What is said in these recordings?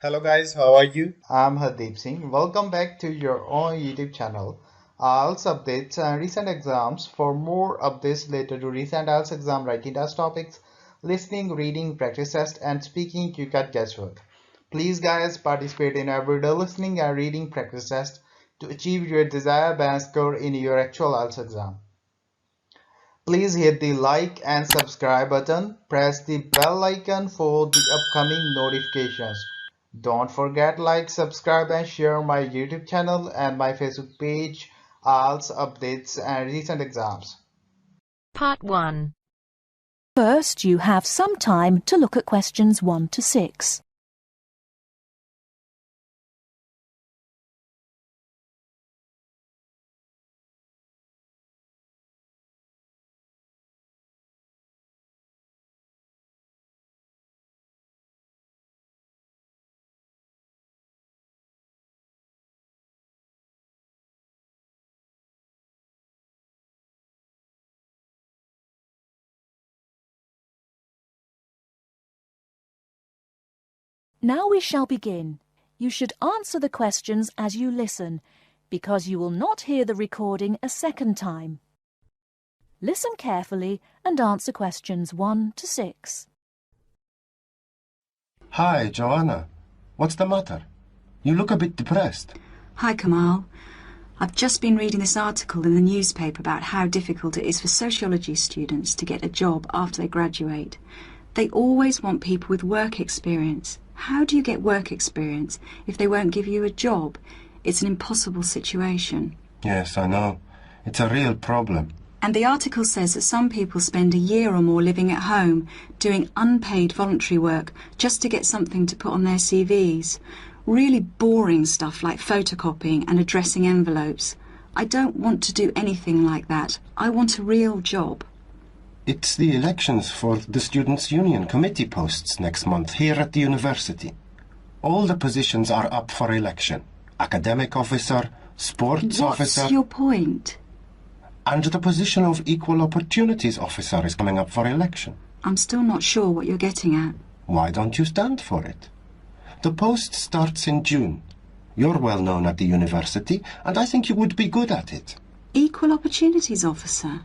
Hello guys, how are you? I'm Hardeep Singh. Welcome back to your own YouTube channel. IELTS updates and recent exams. For more updates related to recent IELTS exam writing test topics, listening, reading, practice test, and speaking, you got guesswork. Please guys participate in everyday listening and reading practice test to achieve your desired band score in your actual IELTS exam. Please hit the like and subscribe button. Press the bell icon for the upcoming notifications. Don't forget like, subscribe and share my YouTube channel and my Facebook page, IELTS updates and recent exams. Part 1. First, you have some time to look at questions 1 to 6. Now we shall begin. You should answer the questions as you listen, because you will not hear the recording a second time. Listen carefully and answer questions 1 to 6. Hi, Joanna. What's the matter? You look a bit depressed. Hi, Kamal. I've just been reading this article in the newspaper about how difficult it is for sociology students to get a job after they graduate. They always want people with work experience. How do you get work experience if they won't give you a job? It's an impossible situation. Yes, I know. It's a real problem. And the article says that some people spend a year or more living at home, doing unpaid voluntary work just to get something to put on their CVs. Really boring stuff like photocopying and addressing envelopes. I don't want to do anything like that. I want a real job. It's the elections for the Students' Union committee posts next month here at the university. All the positions are up for election. Academic officer, sports officer... What's your point? And the position of equal opportunities officer is coming up for election. I'm still not sure what you're getting at. Why don't you stand for it? The post starts in June. You're well known at the university, and I think you would be good at it. Equal opportunities officer?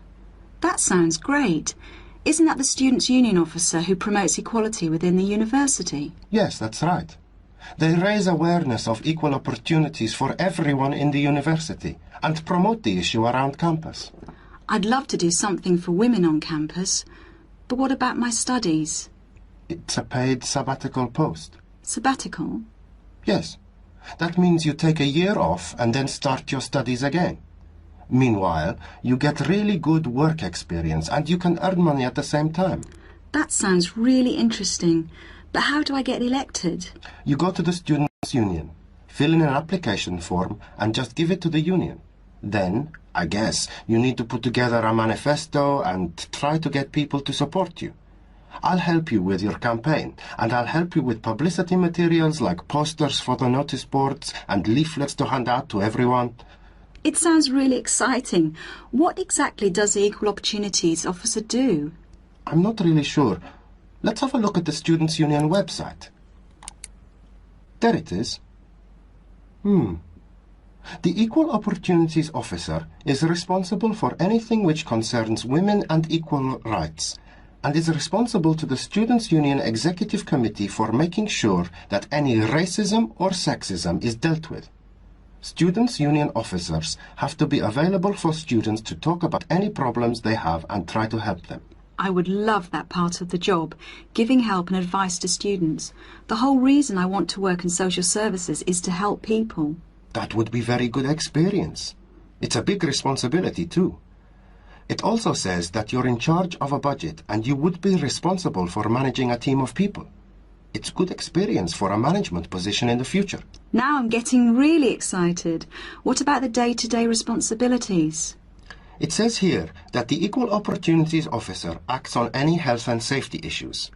That sounds great. Isn't that the Students' Union officer who promotes equality within the university? Yes, that's right. They raise awareness of equal opportunities for everyone in the university and promote the issue around campus. I'd love to do something for women on campus, but what about my studies? It's a paid sabbatical post. Sabbatical? Yes. That means you take a year off and then start your studies again. Meanwhile, you get really good work experience and you can earn money at the same time. That sounds really interesting. But how do I get elected? You go to the Students' Union, fill in an application form and just give it to the union. Then, I guess, you need to put together a manifesto and try to get people to support you. I'll help you with your campaign, and I'll help you with publicity materials like posters for the notice boards and leaflets to hand out to everyone. It sounds really exciting. What exactly does the Equal Opportunities Officer do? I'm not really sure. Let's have a look at the Students' Union website. There it is. The Equal Opportunities Officer is responsible for anything which concerns women and equal rights, and is responsible to the Students' Union Executive Committee for making sure that any racism or sexism is dealt with. Students' Union officers have to be available for students to talk about any problems they have and try to help them. I would love that part of the job, giving help and advice to students. The whole reason I want to work in social services is to help people. That would be very good experience. It's a big responsibility too. It also says that you're in charge of a budget and you would be responsible for managing a team of people. It's good experience for a management position in the future. Now I'm getting really excited. What about the day-to-day responsibilities? It says here that the Equal Opportunities Officer acts on any health and safety issues.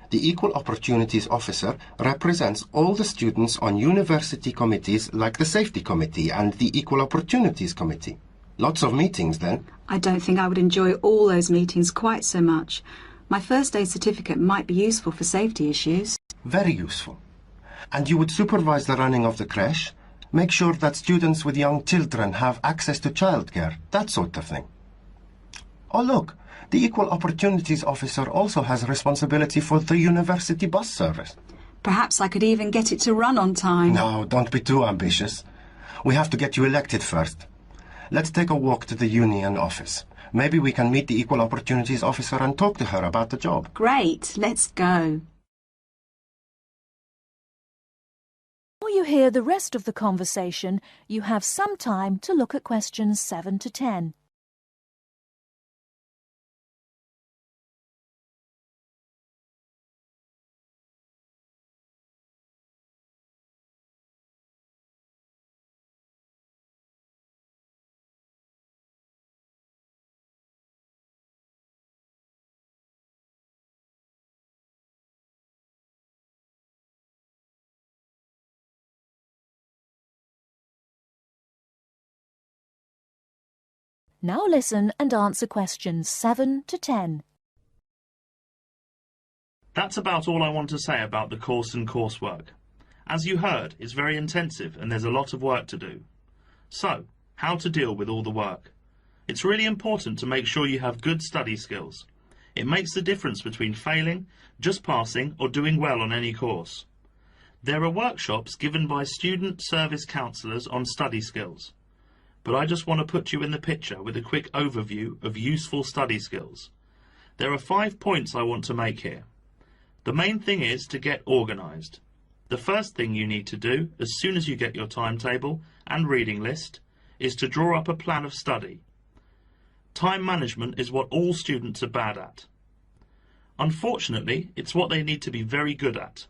The Equal Opportunities Officer represents all the students on university committees like the Safety Committee and the Equal Opportunities Committee. Lots of meetings then. I don't think I would enjoy all those meetings quite so much. My first aid certificate might be useful for safety issues. Very useful. And you would supervise the running of the creche, make sure that students with young children have access to childcare, that sort of thing. Oh look, the Equal Opportunities Officer also has responsibility for the university bus service. Perhaps I could even get it to run on time. No, don't be too ambitious. We have to get you elected first. Let's take a walk to the union office. Maybe we can meet the Equal Opportunities Officer and talk to her about the job. Great, let's go. Before you hear the rest of the conversation, you have some time to look at questions 7 to 10. Now listen and answer questions 7 to 10. That's about all I want to say about the course and coursework. As you heard, it's very intensive and there's a lot of work to do. So, how to deal with all the work? It's really important to make sure you have good study skills. It makes the difference between failing, just passing, or doing well on any course. There are workshops given by student service counsellors on study skills. But I just want to put you in the picture with a quick overview of useful study skills. There are 5 points I want to make here. The main thing is to get organised. The first thing you need to do, as soon as you get your timetable and reading list, is to draw up a plan of study. Time management is what all students are bad at. Unfortunately, it's what they need to be very good at.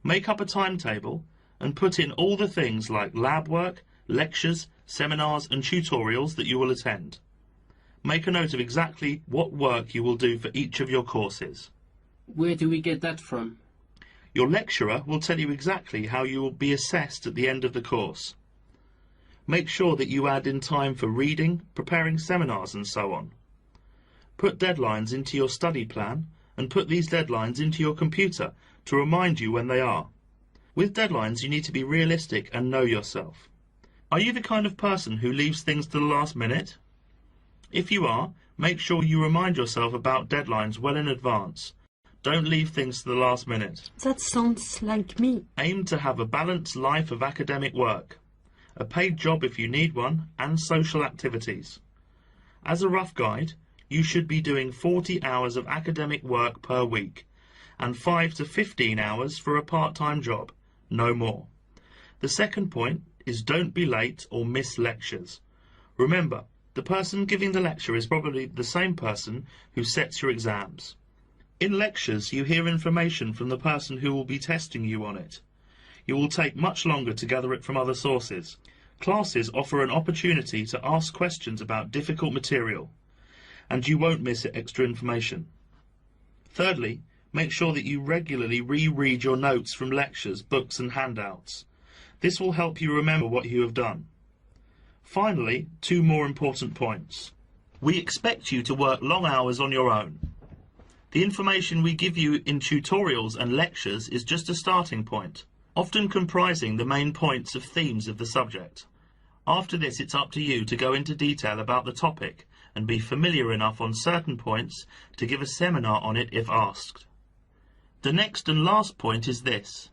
Make up a timetable and put in all the things like lab work, lectures, seminars and tutorials that you will attend. Make a note of exactly what work you will do for each of your courses. Where do we get that from? Your lecturer will tell you exactly how you will be assessed at the end of the course. Make sure that you add in time for reading, preparing seminars and so on. Put deadlines into your study plan and put these deadlines into your computer to remind you when they are. With deadlines you need to be realistic and know yourself. Are you the kind of person who leaves things to the last minute? If you are, make sure you remind yourself about deadlines well in advance. Don't leave things to the last minute. That sounds like me. Aim to have a balanced life of academic work, a paid job if you need one, and social activities. As a rough guide, you should be doing 40 hours of academic work per week, and 5 to 15 hours for a part-time job, no more. The second point is don't be late or miss lectures. Remember, the person giving the lecture is probably the same person who sets your exams. In lectures, you hear information from the person who will be testing you on it. You will take much longer to gather it from other sources. Classes offer an opportunity to ask questions about difficult material, and you won't miss extra information. Thirdly, make sure that you regularly reread your notes from lectures, books and handouts. This will help you remember what you have done. Finally, 2 more important points. We expect you to work long hours on your own. The information we give you in tutorials and lectures is just a starting point, often comprising the main points of themes of the subject. After this, it's up to you to go into detail about the topic and be familiar enough on certain points to give a seminar on it if asked. The next and last point is this.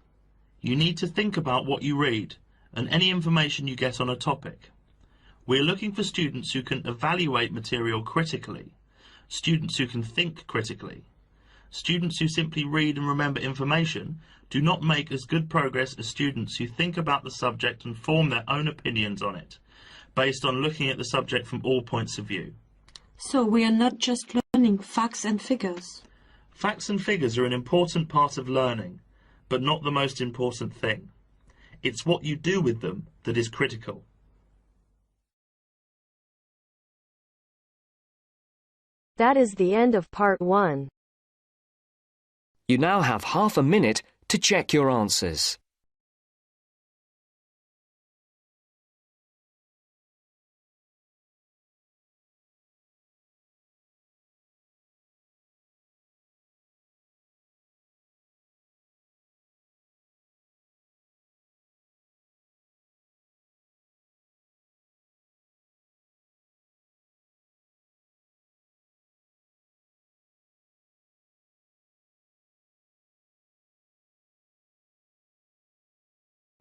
You need to think about what you read and any information you get on a topic. We're looking for students who can evaluate material critically, students who can think critically. Students who simply read and remember information do not make as good progress as students who think about the subject and form their own opinions on it, based on looking at the subject from all points of view. So we are not just learning facts and figures. Facts and figures are an important part of learning, but not the most important thing. It's what you do with them that is critical. That is the end of part 1. You now have half a minute to check your answers.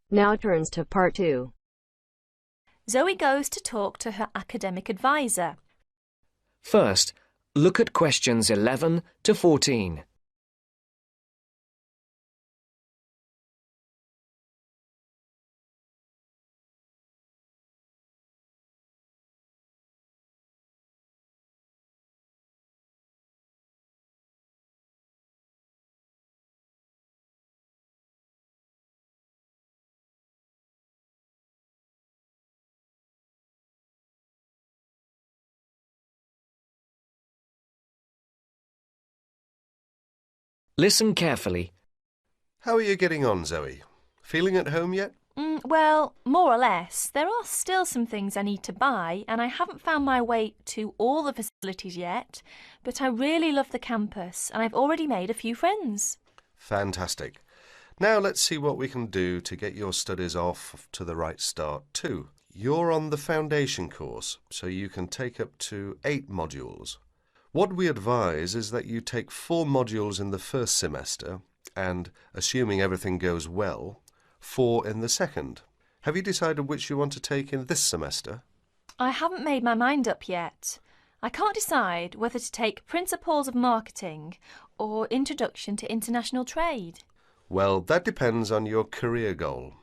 Now turns to part 2. Zoe goes to talk to her academic advisor. First, look at questions 11 to 14. Listen carefully. How are you getting on, Zoe? Feeling at home yet? Well, more or less. There are still some things I need to buy, and I haven't found my way to all the facilities yet, but I really love the campus, and I've already made a few friends. Fantastic. Now let's see what we can do to get your studies off to the right start too. You're on the foundation course, so you can take up to 8 modules. What we advise is that you take 4 modules in the first semester and, assuming everything goes well, 4 in the second. Have you decided which you want to take in this semester? I haven't made my mind up yet. I can't decide whether to take Principles of Marketing or Introduction to International Trade. Well, that depends on your career goal.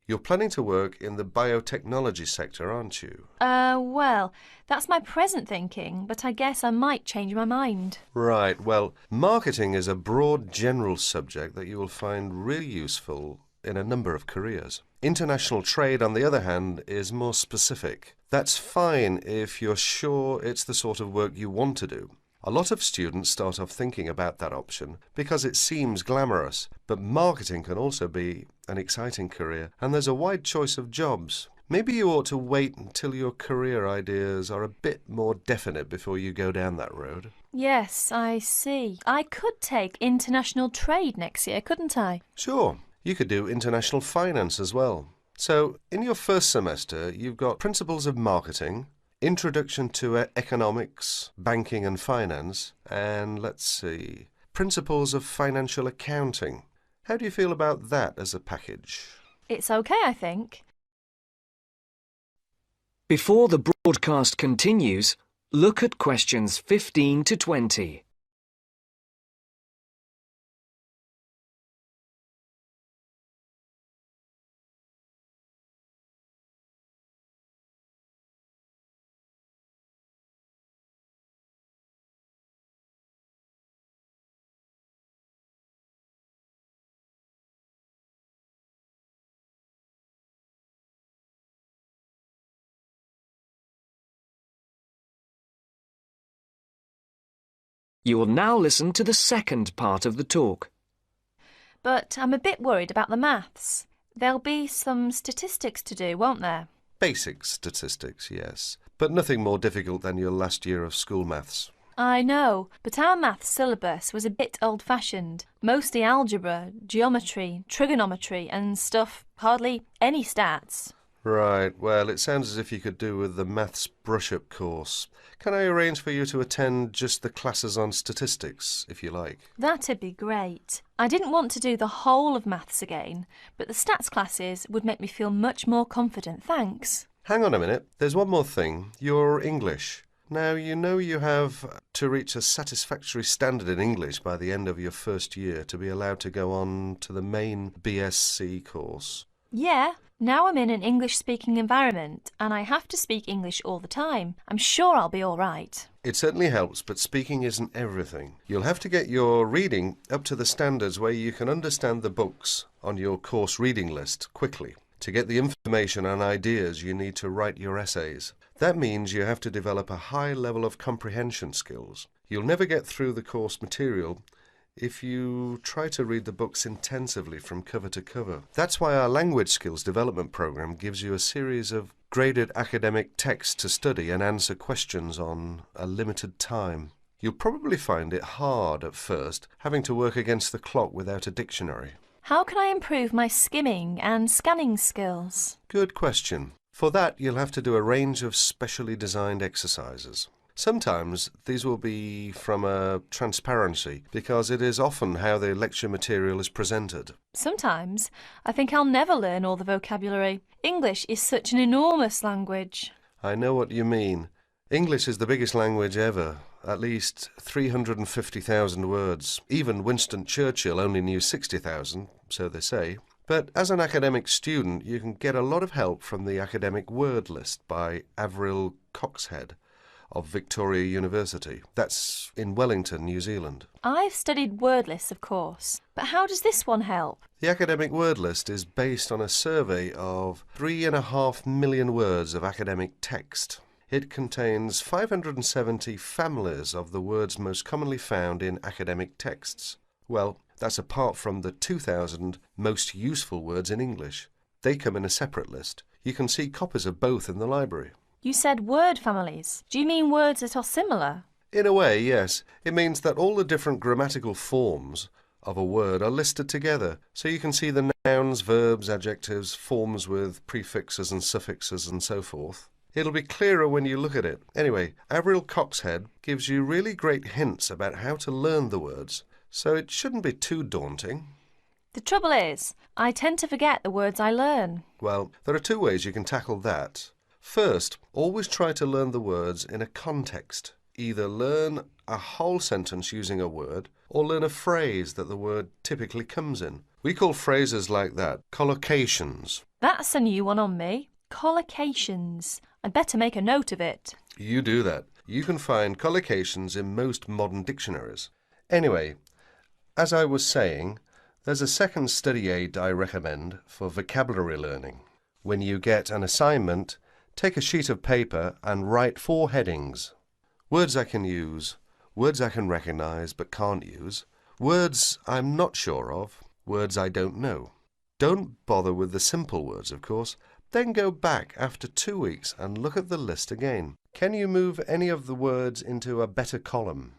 You're planning to work in the biotechnology sector, aren't you? Well, that's my present thinking, but I guess I might change my mind. Right, well, marketing is a broad general subject that you will find really useful in a number of careers. International trade, on the other hand, is more specific. That's fine if you're sure it's the sort of work you want to do. A lot of students start off thinking about that option because it seems glamorous, but marketing can also be an exciting career, and there's a wide choice of jobs. Maybe you ought to wait until your career ideas are a bit more definite before you go down that road. Yes, I see. I could take International Trade next year, couldn't I? Sure. You could do international finance as well. So, in your first semester, you've got Principles of Marketing, Introduction to Economics, Banking and Finance, and let's see, Principles of Financial Accounting. How do you feel about that as a package? It's okay, I think. Before the broadcast continues, look at questions 15 to 20. You will now listen to the second part of the talk. But I'm a bit worried about the maths. There'll be some statistics to do, won't there? Basic statistics, yes, but nothing more difficult than your last year of school maths. I know, but our maths syllabus was a bit old-fashioned. Mostly algebra, geometry, trigonometry and stuff, hardly any stats. Right, well, it sounds as if you could do with the maths brush-up course. Can I arrange for you to attend just the classes on statistics, if you like? That'd be great. I didn't want to do the whole of maths again, but the stats classes would make me feel much more confident, thanks. Hang on a minute, there's one more thing. Your English. Now, you know you have to reach a satisfactory standard in English by the end of your first year to be allowed to go on to the main BSc course. Yeah. Now I'm in an English-speaking environment and I have to speak English all the time. I'm sure I'll be all right. It certainly helps, but speaking isn't everything. You'll have to get your reading up to the standards where you can understand the books on your course reading list quickly. To get the information and ideas, you need to write your essays. That means you have to develop a high level of comprehension skills. You'll never get through the course material if you try to read the books intensively from cover to cover. That's why our language skills development program gives you a series of graded academic texts to study and answer questions on a limited time. You'll probably find it hard at first, having to work against the clock without a dictionary. How can I improve my skimming and scanning skills? Good question. For that, you'll have to do a range of specially designed exercises. Sometimes these will be from a transparency, because it is often how the lecture material is presented. Sometimes I think I'll never learn all the vocabulary. English is such an enormous language. I know what you mean. English is the biggest language ever, at least 350,000 words. Even Winston Churchill only knew 60,000, so they say. But as an academic student, you can get a lot of help from the academic word list by Avril Coxhead of Victoria University. That's in Wellington, New Zealand. I've studied word lists, of course, but how does this one help? The academic word list is based on a survey of 3.5 million words of academic text. It contains 570 families of the words most commonly found in academic texts. Well, that's apart from the 2,000 most useful words in English. They come in a separate list. You can see copies of both in the library. You said word families. Do you mean words that are similar? In a way, yes. It means that all the different grammatical forms of a word are listed together, so you can see the nouns, verbs, adjectives, forms with prefixes and suffixes and so forth. It'll be clearer when you look at it. Anyway, Avril Coxhead gives you really great hints about how to learn the words, so it shouldn't be too daunting. The trouble is, I tend to forget the words I learn. Well, there are two ways you can tackle that. First, always try to learn the words in a context. Either learn a whole sentence using a word, or learn a phrase that the word typically comes in. We call phrases like that collocations. That's a new one on me. Collocations. I'd better make a note of it. You do that. You can find collocations in most modern dictionaries. Anyway, as I was saying, there's a second study aid I recommend for vocabulary learning. When you get an assignment, take a sheet of paper and write 4 headings. Words I can use, words I can recognise but can't use, words I'm not sure of, words I don't know. Don't bother with the simple words, of course. Then go back after 2 weeks and look at the list again. Can you move any of the words into a better column?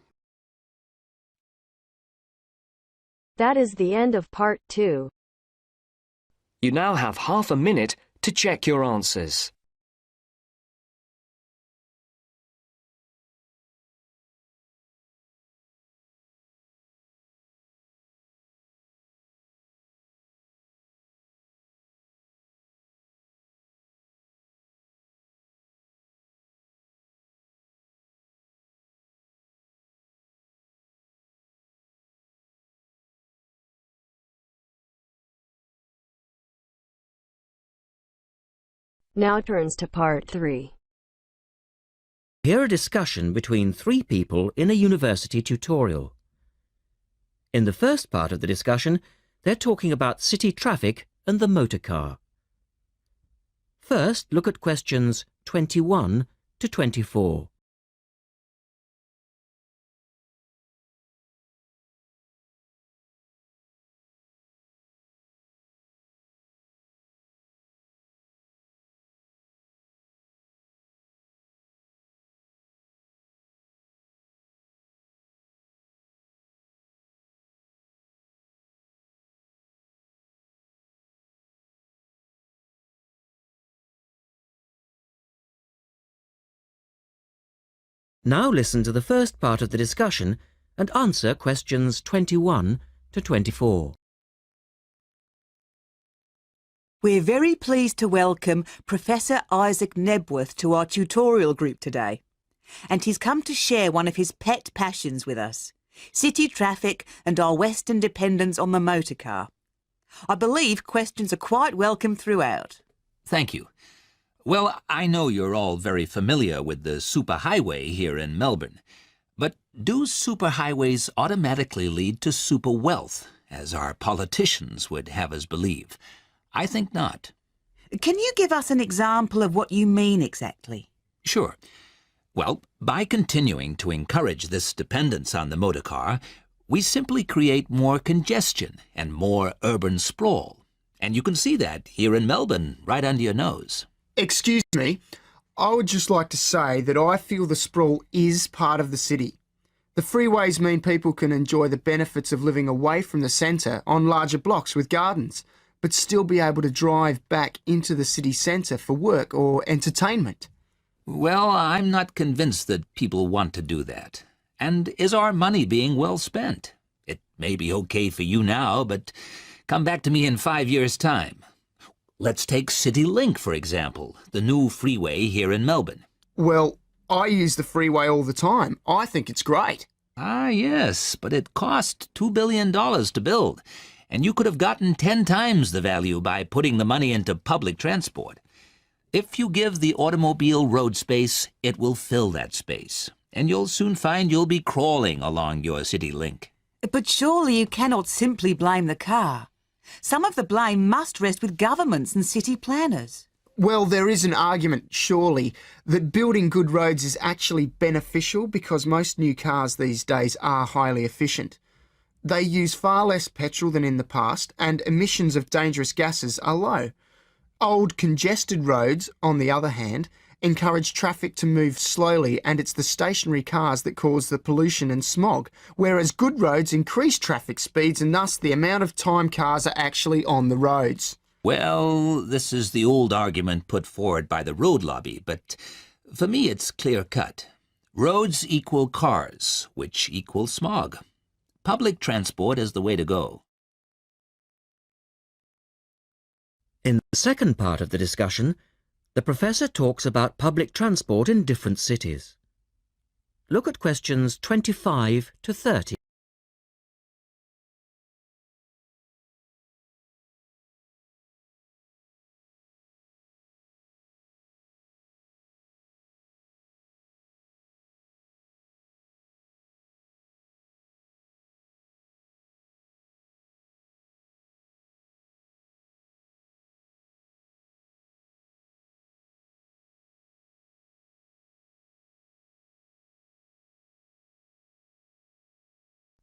That is the end of part 2. You now have half a minute to check your answers. Now turns to part 3. Hear a discussion between 3 people in a university tutorial. In the first part of the discussion, they're talking about city traffic and the motor car. First, look at questions 21 to 24. Now listen to the first part of the discussion and answer questions 21 to 24. We're very pleased to welcome Professor Isaac Nebworth to our tutorial group today. And he's come to share one of his pet passions with us, city traffic and our Western dependence on the motor car. I believe questions are quite welcome throughout. Thank you. Well, I know you're all very familiar with the superhighway here in Melbourne, but do superhighways automatically lead to super wealth, as our politicians would have us believe? I think not. Can you give us an example of what you mean exactly? Sure. Well, by continuing to encourage this dependence on the motor car, we simply create more congestion and more urban sprawl. And you can see that here in Melbourne, right under your nose. Excuse me, I would just like to say that I feel the sprawl is part of the city. The freeways mean people can enjoy the benefits of living away from the centre on larger blocks with gardens, but still be able to drive back into the city centre for work or entertainment. Well, I'm not convinced that people want to do that. And is our money being well spent? It may be okay for you now, but come back to me in 5 years' time. Let's take CityLink, for example, the new freeway here in Melbourne. Well, I use the freeway all the time. I think it's great. Ah, yes, but it cost $2 billion to build, and you could have gotten 10 times the value by putting the money into public transport. If you give the automobile road space, it will fill that space, and you'll soon find you'll be crawling along your CityLink. But surely you cannot simply blame the car. Some of the blame must rest with governments and city planners. Well, there is an argument, surely, that building good roads is actually beneficial because most new cars these days are highly efficient. They use far less petrol than in the past, and emissions of dangerous gases are low. Old, congested roads, on the other hand, encourage traffic to move slowly, and it's the stationary cars that cause the pollution and smog, whereas good roads increase traffic speeds and thus the amount of time cars are actually on the roads. Well, this is the old argument put forward by the road lobby, but for me it's clear-cut. Roads equal cars, which equal smog. Public transport is the way to go. In the second part of the discussion, the professor talks about public transport in different cities. Look at questions 25 to 30.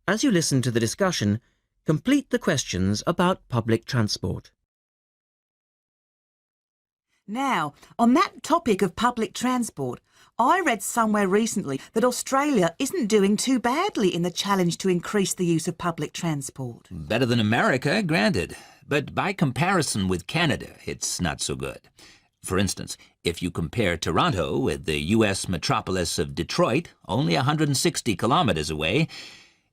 As you listen to the discussion, complete the questions about public transport. Now, on that topic of public transport, I read somewhere recently that Australia isn't doing too badly in the challenge to increase the use of public transport. Better than America, granted, but by comparison with Canada, it's not so good. For instance, if you compare Toronto with the U.S. metropolis of Detroit, only 160 kilometers away,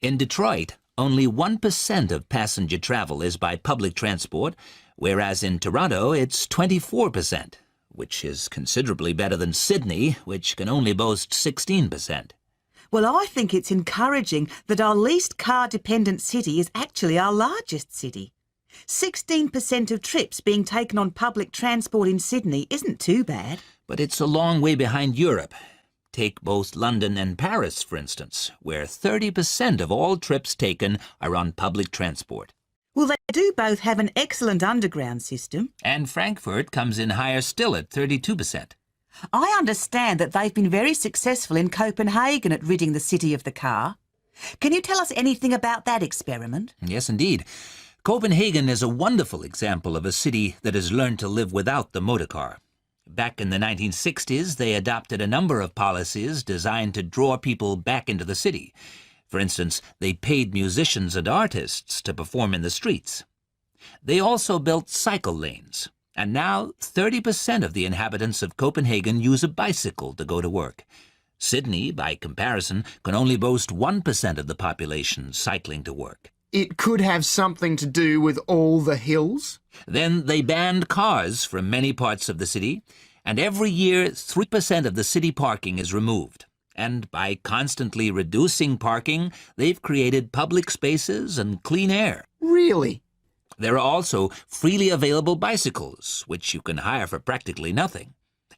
in Detroit, only 1% of passenger travel is by public transport, whereas in Toronto it's 24%, which is considerably better than Sydney, which can only boast 16%. Well, I think it's encouraging that our least car-dependent city is actually our largest city. 16% of trips being taken on public transport in Sydney isn't too bad. But it's a long way behind Europe. Take both London and Paris, for instance, where 30% of all trips taken are on public transport. Well, they do both have an excellent underground system. And Frankfurt comes in higher still at 32%. I understand that they've been very successful in Copenhagen at ridding the city of the car. Can you tell us anything about that experiment? Yes, indeed. Copenhagen is a wonderful example of a city that has learned to live without the motor car. Back in the 1960s, they adopted a number of policies designed to draw people back into the city. For instance, they paid musicians and artists to perform in the streets. They also built cycle lanes, and now 30% of the inhabitants of Copenhagen use a bicycle to go to work. Sydney, by comparison, can only boast 1% of the population cycling to work. It could have something to do with all the hills? Then they banned cars from many parts of the city, and every year 3% of the city parking is removed. And by constantly reducing parking, they've created public spaces and clean air. Really? There are also freely available bicycles, which you can hire for practically nothing.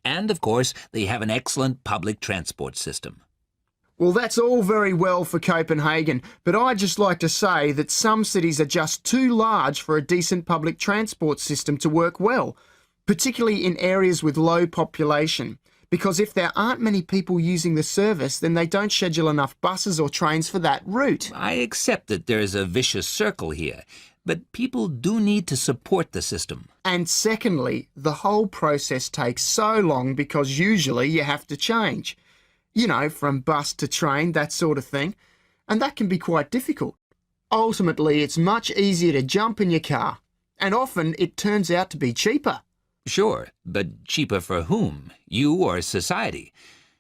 And, of course, they have an excellent public transport system. Well, that's all very well for Copenhagen, but I'd just like to say that some cities are just too large for a decent public transport system to work well, particularly in areas with low population, because if there aren't many people using the service, then they don't schedule enough buses or trains for that route. I accept that there's a vicious circle here, but people do need to support the system. And secondly, the whole process takes so long because usually you have to change. You know, from bus to train, that sort of thing. And that can be quite difficult. Ultimately, it's much easier to jump in your car. And often it turns out to be cheaper. Sure, but cheaper for whom? You or society?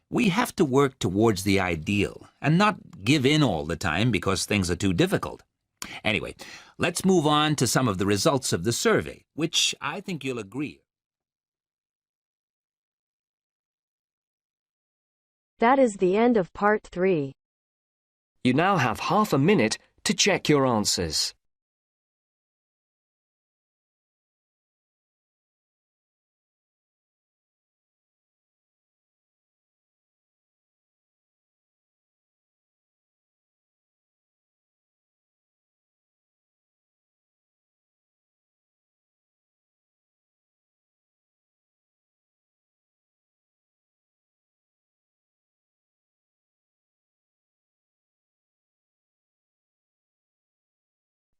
We have to work towards the ideal and not give in all the time because things are too difficult. Anyway, let's move on to some of the results of the survey, which I think you'll agree. That is the end of part 3. You now have half a minute to check your answers.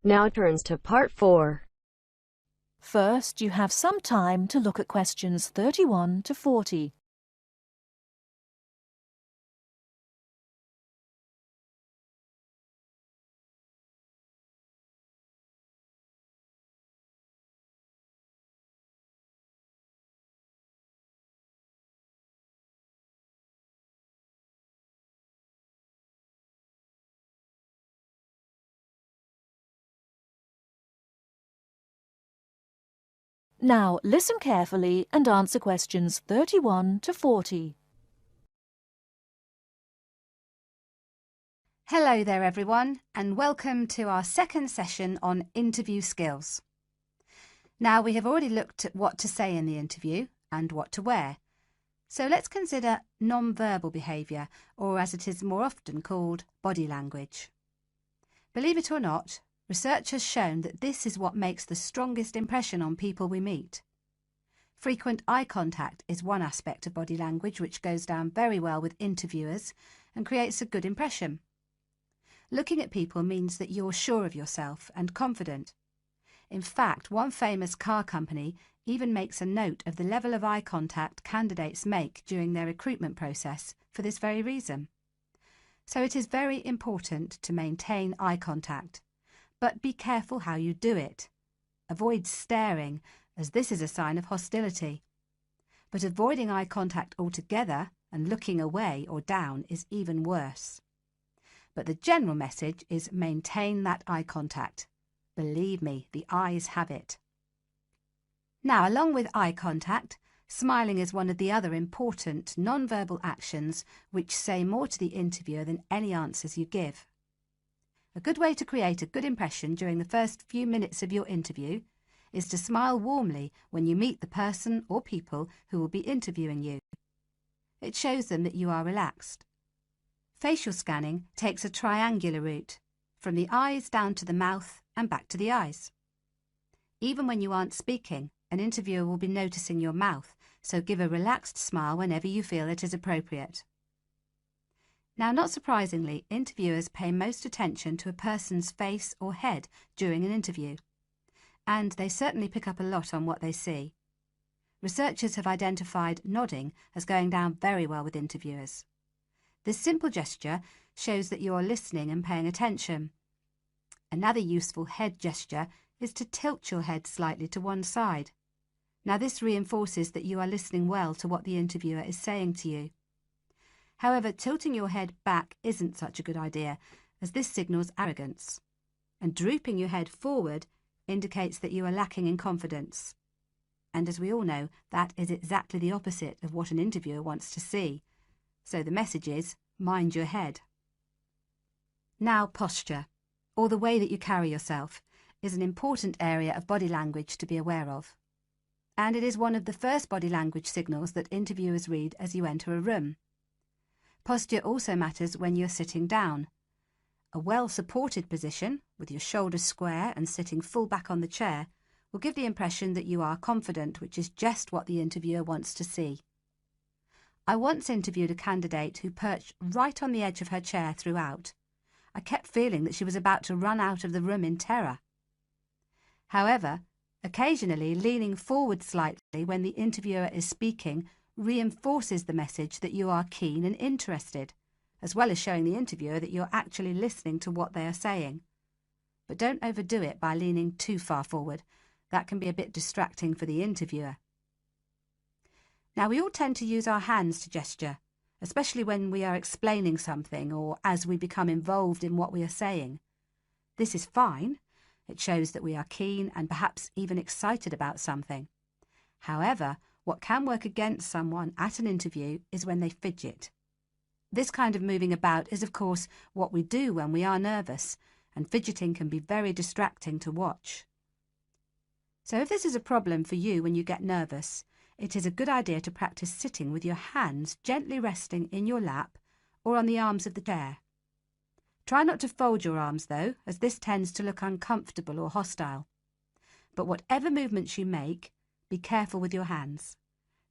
Now turns to part 4. First, you have some time to look at questions 31 to 40. Now listen carefully and answer questions 31 to 40. Hello there everyone, and welcome to our second session on interview skills. Now we have already looked at what to say in the interview and what to wear. So let's consider non-verbal behaviour, or as it is more often called, body language. Believe it or not, research has shown that this is what makes the strongest impression on people we meet. Frequent eye contact is one aspect of body language which goes down very well with interviewers and creates a good impression. Looking at people means that you're sure of yourself and confident. In fact, one famous car company even makes a note of the level of eye contact candidates make during their recruitment process for this very reason. So it is very important to maintain eye contact. But be careful how you do it. Avoid staring, as this is a sign of hostility. But avoiding eye contact altogether and looking away or down is even worse. But the general message is maintain that eye contact. Believe me, the eyes have it. Now, along with eye contact, smiling is one of the other important non-verbal actions which say more to the interviewer than any answers you give. A good way to create a good impression during the first few minutes of your interview is to smile warmly when you meet the person or people who will be interviewing you. It shows them that you are relaxed. Facial scanning takes a triangular route, from the eyes down to the mouth and back to the eyes. Even when you aren't speaking, an interviewer will be noticing your mouth, so give a relaxed smile whenever you feel it is appropriate. Now, not surprisingly, interviewers pay most attention to a person's face or head during an interview, and they certainly pick up a lot on what they see. Researchers have identified nodding as going down very well with interviewers. This simple gesture shows that you are listening and paying attention. Another useful head gesture is to tilt your head slightly to one side. Now, this reinforces that you are listening well to what the interviewer is saying to you. However, tilting your head back isn't such a good idea, as this signals arrogance. And drooping your head forward indicates that you are lacking in confidence. And as we all know, that is exactly the opposite of what an interviewer wants to see. So the message is, mind your head. Now, posture, or the way that you carry yourself, is an important area of body language to be aware of. And it is one of the first body language signals that interviewers read as you enter a room. Posture also matters when you're sitting down. A well-supported position, with your shoulders square and sitting full back on the chair, will give the impression that you are confident, which is just what the interviewer wants to see. I once interviewed a candidate who perched right on the edge of her chair throughout. I kept feeling that she was about to run out of the room in terror. However, occasionally leaning forward slightly when the interviewer is speaking reinforces the message that you are keen and interested, as well as showing the interviewer that you're actually listening to what they are saying. But don't overdo it by leaning too far forward. That can be a bit distracting for the interviewer. Now, we all tend to use our hands to gesture, especially when we are explaining something or as we become involved in what we are saying. This is fine. It shows that we are keen and perhaps even excited about something. However, what can work against someone at an interview is when they fidget. This kind of moving about is, of course, what we do when we are nervous, and fidgeting can be very distracting to watch. So if this is a problem for you when you get nervous, it is a good idea to practice sitting with your hands gently resting in your lap or on the arms of the chair. Try not to fold your arms though, as this tends to look uncomfortable or hostile. But whatever movements you make, be careful with your hands.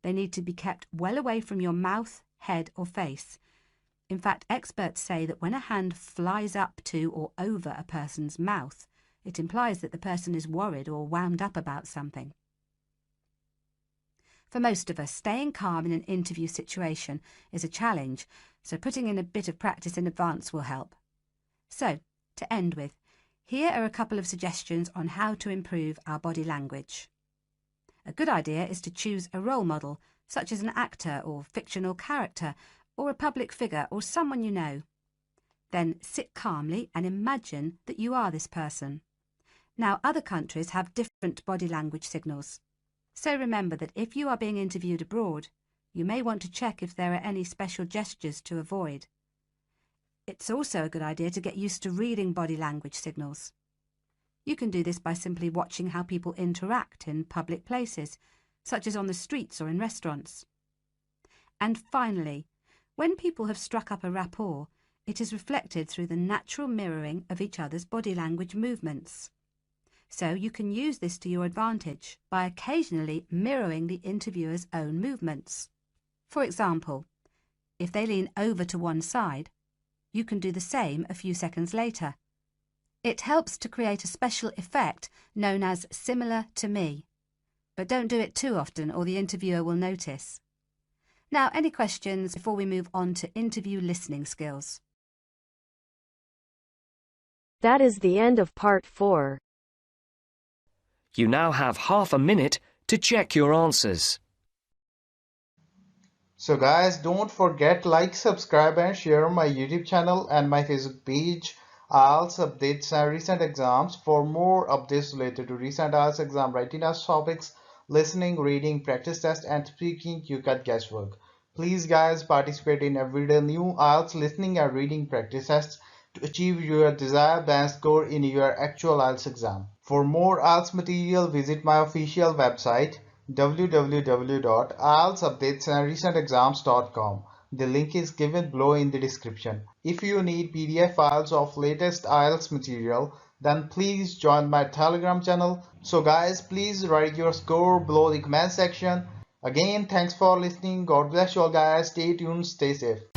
They need to be kept well away from your mouth, head or face. In fact, experts say that when a hand flies up to or over a person's mouth, it implies that the person is worried or wound up about something. For most of us, staying calm in an interview situation is a challenge, so putting in a bit of practice in advance will help. So, to end with, here are a couple of suggestions on how to improve our body language. A good idea is to choose a role model, such as an actor or fictional character, or a public figure or someone you know. Then sit calmly and imagine that you are this person. Now, other countries have different body language signals. So remember that if you are being interviewed abroad, you may want to check if there are any special gestures to avoid. It's also a good idea to get used to reading body language signals. You can do this by simply watching how people interact in public places, such as on the streets or in restaurants. And finally, when people have struck up a rapport, it is reflected through the natural mirroring of each other's body language movements. So you can use this to your advantage by occasionally mirroring the interviewer's own movements. For example, if they lean over to one side, you can do the same a few seconds later. It helps to create a special effect known as similar to me. But don't do it too often or the interviewer will notice. Now, any questions before we move on to interview listening skills? That is the end of part 4. You now have half a minute to check your answers. So guys, don't forget like, subscribe and share my YouTube channel and my Facebook page, IELTS updates and recent exams. For more updates related to recent IELTS exam writing test topics, listening, reading, practice test and speaking, you got guesswork. Please guys, participate in everyday new IELTS listening and reading practice tests to achieve your desired band score in your actual IELTS exam. For more IELTS material, visit my official website www.ieltsupdatesandrecentexams.com. The link is given below in the description. If you need PDF files of latest IELTS material, then please join my Telegram channel. So guys, please write your score below the comment section. Again, thanks for listening. God bless you all guys. Stay tuned, stay safe.